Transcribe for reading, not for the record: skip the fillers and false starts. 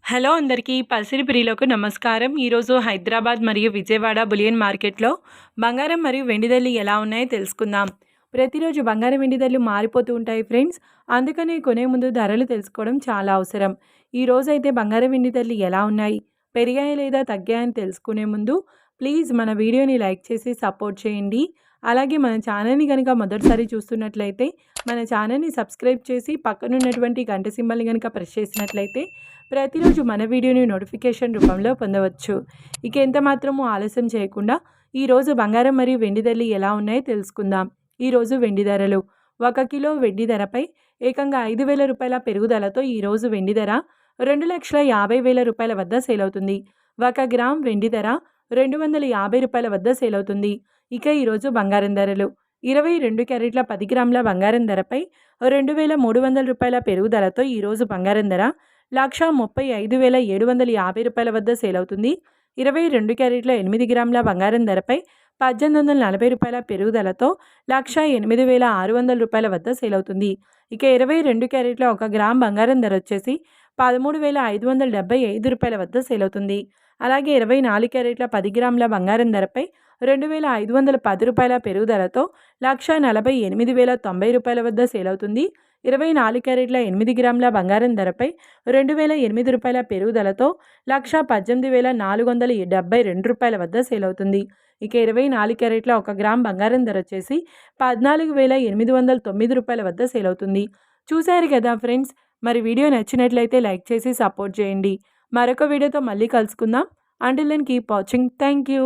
Hello అందరికీ పసిరి ప్రియులకు నమస్కారం. ఈరోజు హైదరాబాద్ మరియు విజయవాడ బులియన్ మార్కెట్లో బంగారం మరియు వెండి ధరలు ఎలా ఉన్నాయో తెలుసుకుందాం. ప్రతిరోజు బంగారం వెండి ధరలు మారిపోతూ ఉంటాయి ఫ్రెండ్స్. అందుకని కొనే ముందు ధరలు తెలుసుకోవడం చాలా అవసరం. ఈ రోజైతే బంగారం వెండి ధరలు ఎలా ఉన్నాయి, పెరిగాయి లేదా తగ్గాయని తెలుసుకునే ముందు ప్లీజ్ మన వీడియోని లైక్ చేసి సపోర్ట్ చేయండి. అలాగే మన ఛానల్ని కనుక మొదటిసారి చూస్తున్నట్లయితే మన ఛానల్ని సబ్స్క్రైబ్ చేసి పక్కనున్నటువంటి గంట సింబల్ని కనుక ప్రెస్ చేసినట్లయితే ప్రతిరోజు మన వీడియోని నోటిఫికేషన్ రూపంలో పొందవచ్చు. ఇక ఎంత మాత్రము ఆలస్యం చేయకుండా ఈరోజు బంగారం మరియు వెండి ధరలు ఎలా ఉన్నాయో తెలుసుకుందాం. ఈరోజు వెండి ధరలు 1 కిలో వెండి ధరపై ఏకంగా 5,000 రూపాయల పెరుగుదలతో ఈరోజు వెండి ధర 2,50,000 రూపాయల వద్ద సేల్ అవుతుంది. 1 గ్రామ్ వెండి ధర 250 రూపాయల వద్ద సేల్ అవుతుంది. ఇక ఈరోజు బంగారం ధరలు 22 క్యారెట్ల 10 గ్రాముల బంగారం ధరపై 2,300 రూపాయల పెరుగుదలతో ఈరోజు బంగారం ధర 1,35,750 రూపాయల వద్ద సేల్ అవుతుంది. 22 క్యారెట్ల 8 గ్రాముల బంగారం ధరపై 1,840 రూపాయల పెరుగుదలతో 1,08,600 రూపాయల వద్ద సేల్ అవుతుంది. ఇక 22 క్యారెట్ల 1 గ్రామ్ బంగారం ధర వచ్చేసి 13,575 రూపాయల వద్ద సేల్ అవుతుంది. అలాగే 24 క్యారెట్ల 10 గ్రాముల బంగారం ధరపై 2,510 రూపాయల పెరుగుదలతో 1,48,090 రూపాయల వద్ద సేల్ అవుతుంది. 24 క్యారెట్ల 8 గ్రాముల బంగారం ధరపై 2,008 రూపాయల పెరుగుదలతో 1,18,472 రూపాయల వద్ద సేల్ అవుతుంది. ఇక 24 క్యారెట్ల 1 గ్రామ్ బంగారం ధర వచ్చేసి 14,809 రూపాయల వద్ద సేల్ అవుతుంది. చూశారు కదా ఫ్రెండ్స్, మరి వీడియో నచ్చినట్లయితే లైక్ చేసి సపోర్ట్ చేయండి. మరొక వీడియోతో మళ్ళీ కలుసుకుందాం. Until then keep watching. Thank you.